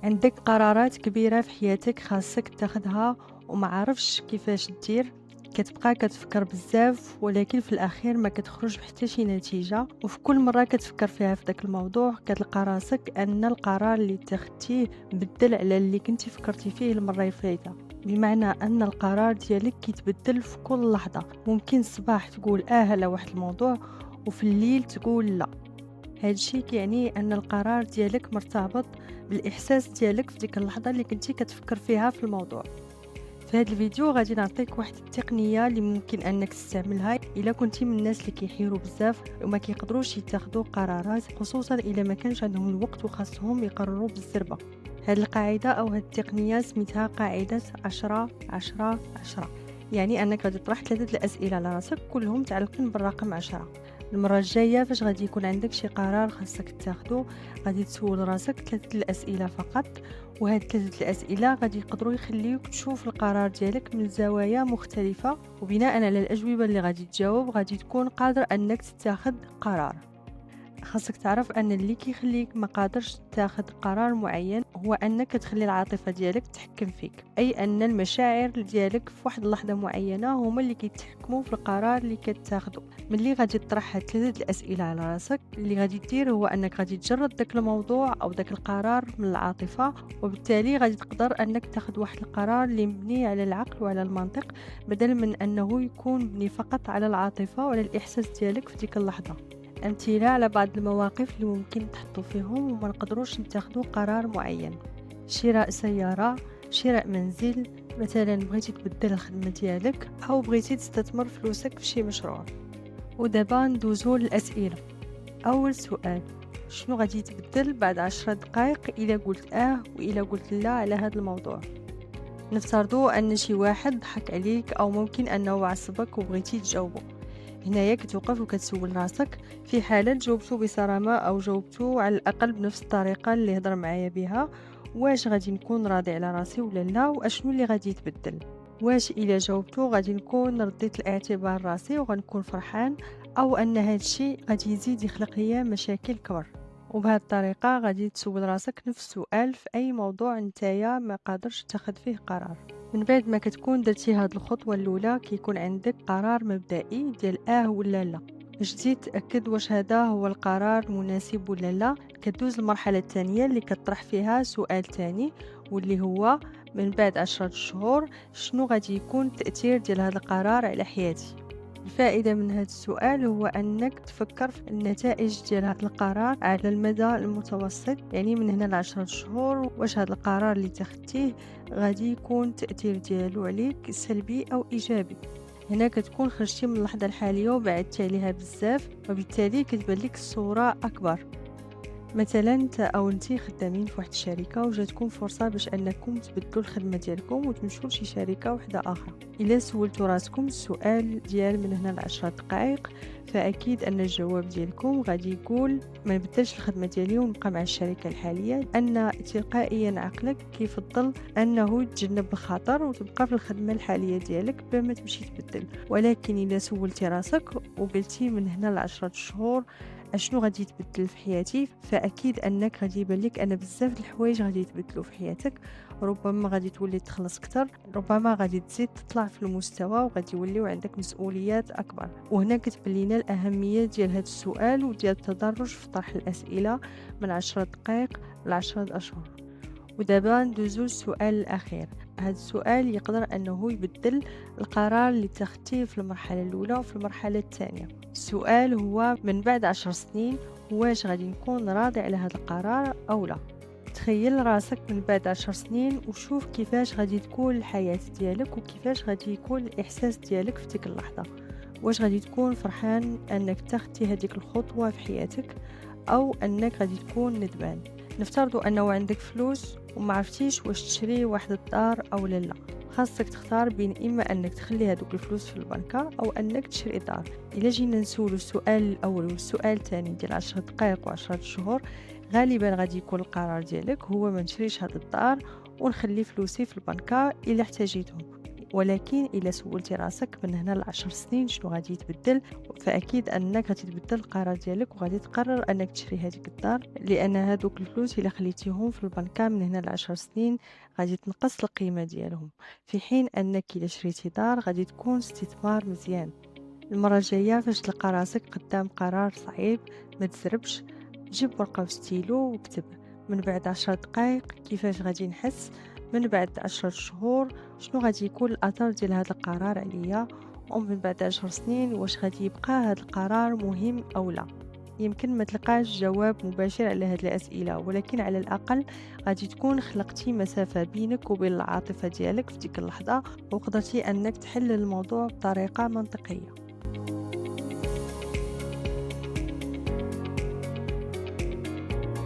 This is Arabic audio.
عندك قرارات كبيرة في حياتك خاصك تاخدها وما عارفش كيفاش دير. كتبقى كتفكر بزاف ولكن في الاخير ما كتخرج بحتى شي نتيجة، وفي كل مرة كتفكر فيها في داك الموضوع كتلقى راسك ان القرار اللي تاخدتيه بدل على اللي كنتي فكرتي فيه المرة الفايتة. بمعنى ان القرار ديالك كيتبدل في كل لحظة. ممكن الصباح تقول على واحد الموضوع وفي الليل تقول لا. هادشي كيعني ان القرار ديالك مرتبط بالاحساس ديالك في ديك اللحظه اللي كنتي كتفكر فيها في الموضوع. في هذا الفيديو غادي نعطيك واحد التقنيه اللي ممكن انك تستعملها الا كنتي من الناس اللي كيحيروا بزاف وما كيقدروش يتخذوا قرارات، خصوصا الا ما كانش عندهم الوقت وخاصهم يقرروا بالزربه. هذه القاعده او هذه التقنيه سميتها قاعده 10 10 10. يعني انك غادي تطرح ثلاثه الاسئله على راسك كلهم متعلقين بالرقم 10. المره الجايه فاش غادي يكون عندك شي قرار خاصك تاخده غادي تسول راسك ثلاثه الاسئله فقط، وهاد ثلاثه الاسئله غادي يقدروا يخليوك تشوف القرار ديالك من زوايا مختلفه، وبناء على الاجوبه اللي غادي تجاوب غادي تكون قادر انك تتخذ قرار. خاصك تعرف ان اللي كيخليك ما قادرش تاخذ قرار معين هو انك تخلي العاطفه ديالك تحكم فيك، اي ان المشاعر ديالك في واحد اللحظه معينه هما اللي كيتحكموا في القرار اللي كتاخذه. ملي غادي تطرح هاد ثلاثه الاسئله على راسك اللي غادي دير هو انك غادي تجرد داك الموضوع او داك القرار من العاطفه، وبالتالي غادي تقدر انك تاخذ واحد القرار اللي مبني على العقل وعلى المنطق، بدل من انه يكون مبني فقط على العاطفه وعلى الاحساس ديالك في ديك اللحظه. أمثلة على بعض المواقف اللي ممكن تحطوا فيهم وما نقدروش نتاخدوا قرار معين: شراء سيارة، شراء منزل، مثلا بغيتي تبدل الخدمة ديالك أو بغيتي تستثمر فلوسك في شي مشروع. ودابا ندوزو للأسئلة. أول سؤال: شنو غادي تبدل بعد 10 دقائق إلا قلت وإلا قلت لا على هذا الموضوع؟ نفترضوا أن شي واحد ضحك عليك أو ممكن أنه عصبك وبغيتي تجاوبه. هنايا كتوقف وكتسول راسك: في حالة جاوبتو بصرامة أو جاوبتو على الأقل بنفس الطريقة اللي هضر معايا بها، واش غادي نكون راضي على راسي ولا لا؟ واشنو اللي غادي يتبدل؟ واش إلا جاوبتو غادي نكون رديت الاعتبار راسي وغنكون فرحان، أو أن هاد الشيء غادي يزيد يخلق ليا مشاكل كبر؟ وبهذه الطريقة غادي تسول راسك نفس السؤال في أي موضوع نتايا ما قادرش تاخد فيه قرار. من بعد ما كتكون درتي هاد الخطوة الأولى كيكون عندك قرار مبدئي ديال ولا لا. باش تزيد تأكد واش هذا هو القرار المناسب ولا لا، كدوز المرحلة الثانية اللي كطرح فيها سؤال تاني، واللي هو: من بعد 10 شهور شنو غادي يكون التأثير ديال هذا القرار على حياتي؟ الفائدة من هذا السؤال هو أنك تفكر في النتائج ديال هذا القرار على المدى المتوسط، يعني من هنا ل10 شهور واش هذا القرار اللي تاخدتيه غادي يكون التأثير ديالو عليك سلبي أو إيجابي. هنا كتكون خرجتي من اللحظة الحالية وبعدتي عليها بزاف، وبالتالي كتبان لك الصورة أكبر. مثلا انت او انتي خدامين في واحد الشركه وجاتكم فرصه باش انكم تبدلوا الخدمه ديالكم وتمشوا لشي شركه واحده اخرى. الا سولتوا راسكم السؤال ديال من هنا ل10 دقائق، فاكيد ان الجواب ديالكم غادي يقول ما نبدلش الخدمه ديالي ونبقى مع الشركه الحاليه، ان تلقائيا عقلك كيفضل انه يتجنب الخطر وتبقى في الخدمه الحاليه ديالك بلا ما تمشي تبدل. ولكن الا سولتي راسك وقلتي من هنا ل10 شهور اشنو غادي يتبدل في حياتي، فاكيد انك غادي يبان لك ان بزاف د الحوايج غادي يتبدلوا في حياتك. ربما غادي تولي تخلص اكثر، ربما غادي تزيد تطلع في المستوى وغادي يوليو عندك مسؤوليات اكبر. وهنا كتبان لينا الاهميه ديال هذا السؤال وديال التدرج في طرح الاسئله من 10 دقائق ل10 اشهر. ودابا ندوزو للسؤال الاخير. هذا السؤال يقدر انه يبدل القرار اللي تاخدتيه في المرحله الاولى وفي المرحله الثانيه. السؤال هو: من بعد 10 سنين واش غادي نكون راضي على هذا القرار او لا؟ تخيل راسك من بعد 10 سنين وشوف كيفاش غادي تكون الحياة ديالك وكيفاش غادي يكون الإحساس ديالك في ديك اللحظة. واش غادي تكون فرحان أنك تاخدي هذيك الخطوة في حياتك أو أنك غادي تكون ندمان؟ نفترضوا أنه عندك فلوس وما عرفتيش واش تشري واحد الدار أو لا. خاصك تختار بين إما أنك تخلي هذوك الفلوس في البنكة أو أنك تشري دار. إلا جينا نسولو السؤال الأول والسؤال الثاني ديال 10 دقائق و10 شهور، غالبا غادي يكون القرار ديالك هو ما نشريش هاد الدار ونخلي فلوسي في البنكة إلا احتاجيتهم. ولكن إلا سولتي راسك من هنا ل10 سنين شنو غادي يتبدل، فأكيد أنك غادي تبدل القرار ديالك وغادي تقرر أنك تشري هذيك الدار، لأن هادوك الفلوس إلا خليتيهم في البنكة من هنا ل10 سنين غادي تنقص القيمة ديالهم، في حين أنك إلا شريتي دار غادي تكون استثمار مزيان. المرة الجاية فاش تلقى راسك قدام قرار صعيب ما تزربش، جيب ورقة وستيلو واكتب من بعد 10 دقائق كيفاش غادي نحس، من بعد 10 شهور شنو غادي يكون الأثر ديال هذا القرار عليا، ومن بعد 10 سنين واش غادي يبقى هذا القرار مهم أو لا. يمكن ما تلقاش جواب مباشر على هذه الأسئلة، ولكن على الأقل غادي تكون خلقتي مسافة بينك وبين العاطفة ديالك في ديك اللحظة، وقدرتي أنك تحل الموضوع بطريقة منطقية.